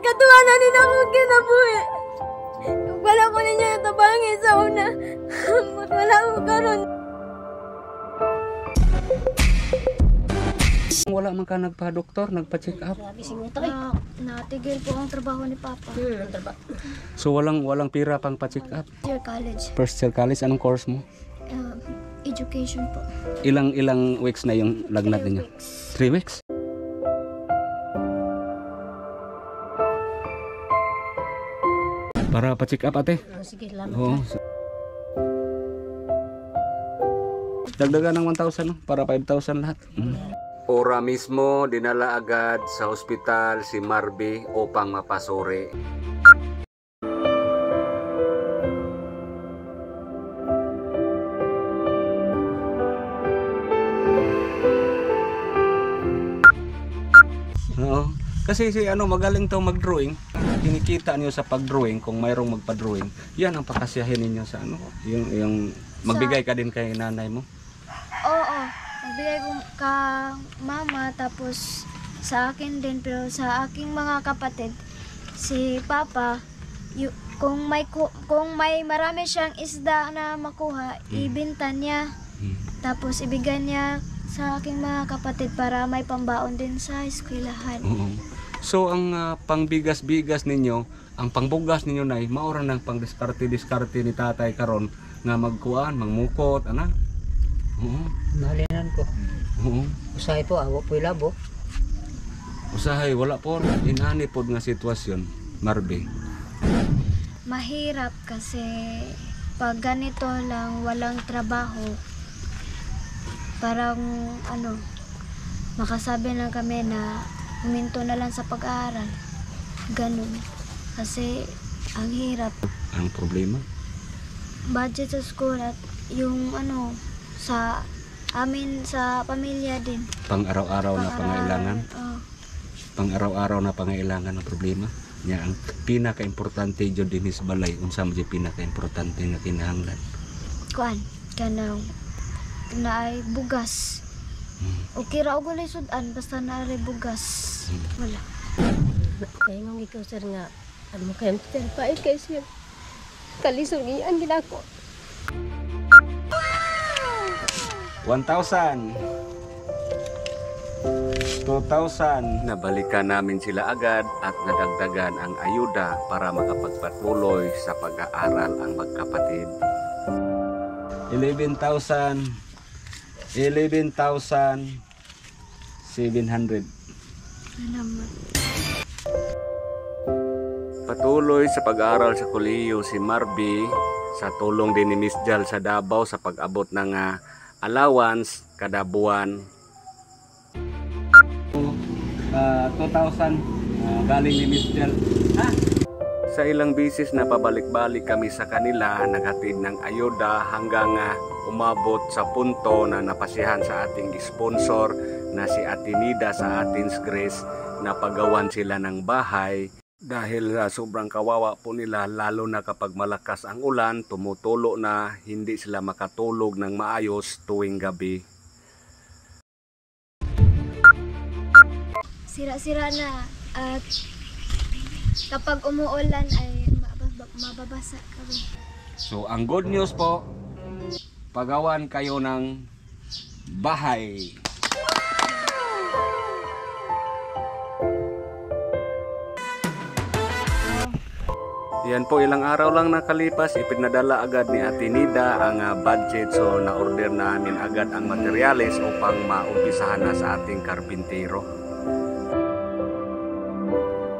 katuwa na din ako kinabuhi. Wala ko ninyo natabangin sa una. Wala ko karon. Wala man ka nagpa-doktor, nagpa-check up? Natigil po ang trabaho ni Papa. So walang pira pang pa-check up? First year college, anong course mo? Education po. Ilang weeks na yung lagnat niyo? 3 weeks? Para pa-check up ate? Sige, salamat. Oo. Dagdagan ng 1,000 no? Para 5,000 lahat. Ora mismo, dinala agad sa ospital si Marby upang mapasuri. Oo. Kasi si magaling to mag-drawing. Kinikita niyo sa pag-drawing kung mayroong magpa-drawing. Yan ang pakasiyahin ninyo sa yung magbigay ka din kay nanay mo. Oo. Magbigay ko ka mama tapos sa akin din pero sa aking mga kapatid si Papa kung may marami siyang isda na makuha ibenta niya tapos ibigay niya sa aking mga kapatid para may pambaon din sa eskwelahan. So ang pangbigas-bigas ninyo, ang pangbugas ninyo nay maura nang pangdiskarte ni tatay karon nga magkuan, mangmukot ana. Malinan ko. Usahay po, awa po ilabo. Usahay, wala po. Inani po nga sitwasyon, Marby. Mahirap kasi pag ganito lang walang trabaho, parang makasabi lang kami na huminto na lang sa pag-aaral. Ganun. Kasi ang hirap. Ang problema? Budget sa school at yung sa amin sa pamilya din. Pang-araw-araw na pangailangan. Pang-araw-araw na pangailangan ng problema. Nya ang pinaka-importante jud dinis balay unsa man jud pinaka-importante nga kinahanglan. Kuan kanang naay bugas. Okay ra og walay sudan basta naay bugas. Wala. Kaya nga ikaw sir nga mo kayo sir pa kay sir. Kalisod giyan gid ako. 1,000 2,000. Nabalikan namin sila agad at nadagdagan ang ayuda para makapagpatuloy sa pag-aaral ang magkapatid. 11,700. Patuloy sa pag-aaral sa kolehiyo si Marby sa tulong din ni Miss Jal sa Davao sa pag-abot ng allowance kada buwan. 2,000 galing ni Miss Jal. Sa ilang bisis na pabalik-balik kami sa kanila, naghatid ng ayuda hanggang umabot sa punto na napasihan sa ating sponsor na si Atinida sa Athens, Greece na pagawan sila ng bahay. Dahil sobrang kawawa po nila, lalo na kapag malakas ang ulan, tumutulo na, hindi sila makatulog ng maayos tuwing gabi. Sira-sira na at kapag umuulan ay mababasa kami. So ang good news po, pagawan kayo ng bahay. Yan po, ilang araw lang nakalipas, ipinadala agad ni Atinida ang budget. So na-order namin agad ang materyales upang maumpisahan na sa ating karpintero.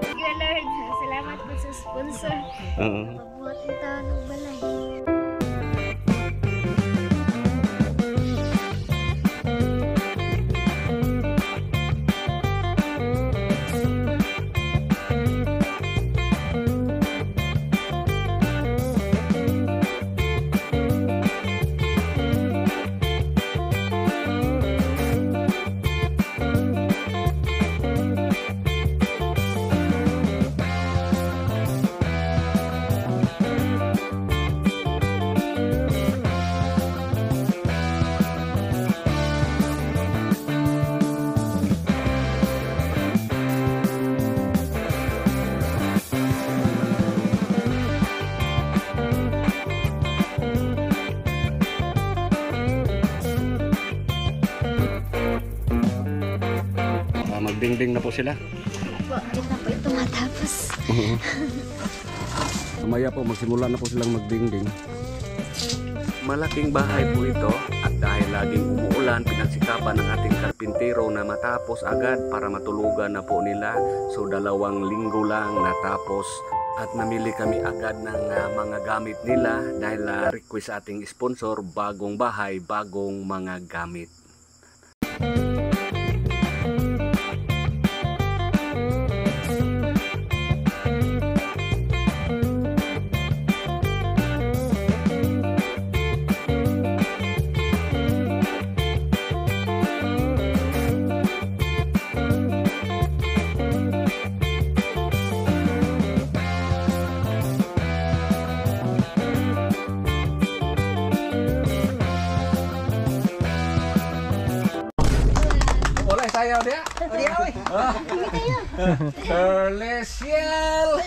Thank you Lord, salamat po sa sponsor. Pagbuhat ng tao ng balay. Nag-building na po sila. Po, dito na po ito matapos. Mamaya po magsimula na po silang mag-dingding. Malaking bahay po ito at dahil laging umuulan, pinagsikapan ng ating karpintero na matapos agad para matulugan na po nila. So 2 linggo lang natapos at namili kami agad ng mga gamit nila dahil request ating sponsor, bagong bahay, bagong mga gamit. Sayaw dia. Oh dia oi. Terlesial.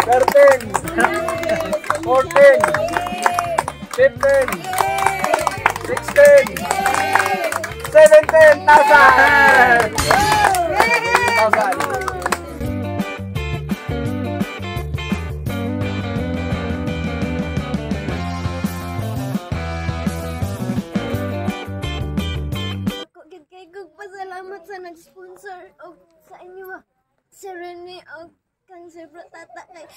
Thirteen, 14, 15, 16, 17,000. Pasalamat sa nag-sponsor og sa inyo si Rene og Cancer Protata kay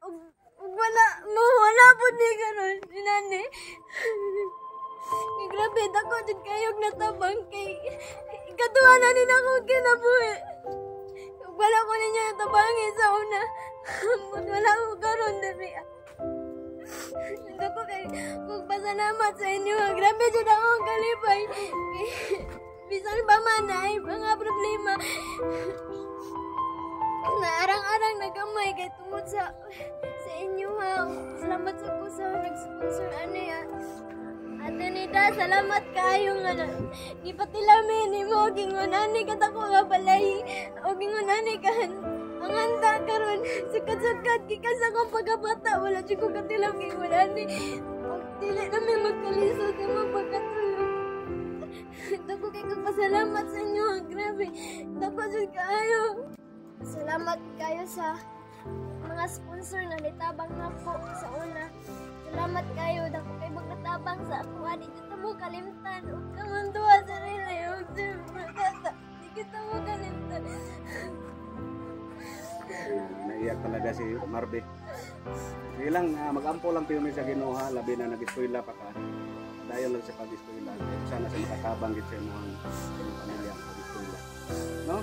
og wala po ni karon inani. Ni grabe dako jud kayog natabang kay katuwa na ni ako kinabuhi. Wala ko ninyo natabangi sa una. Wala ko karon diri. Dako kay kung pasalamat sa inyo. Grabe jud akong kalipay. Bisan pa man ay mga problema. Naarang-arang nagamay kay tungod sa inyo ha. Salamat sa ko sa nag-sponsor ano yan. Ate Nida, salamat kayo nga na. Gipatilamin ni mo, gingunani ka tako nga balay. O gingunani ka, ang handa karon sukat-sukat, gikas akong pagkabata. Wala siya ko katilang gingunani. O dili namin magkalisod yung mga pagkatulog. Dako kay kong pasalamat sa inyo. Grabe, dako siya kayo. Salamat kayo sa mga sponsor na nitabang na po sa una. Salamat kayo. Dako kay magnatabang sa ako. Di kita mo kalimtan. Huwag ka man tuwa sa nila. Di kita mo kalimtan. Naiyak talaga si Marbe. Sige lang, mag-ampo lang tayo sa Ginoo ha. Labi na nag-eskwela pa ka. Dayon lang sa pag-eskwela. Sana sa makatabang git sa mga pamilya pag-eskwela. No?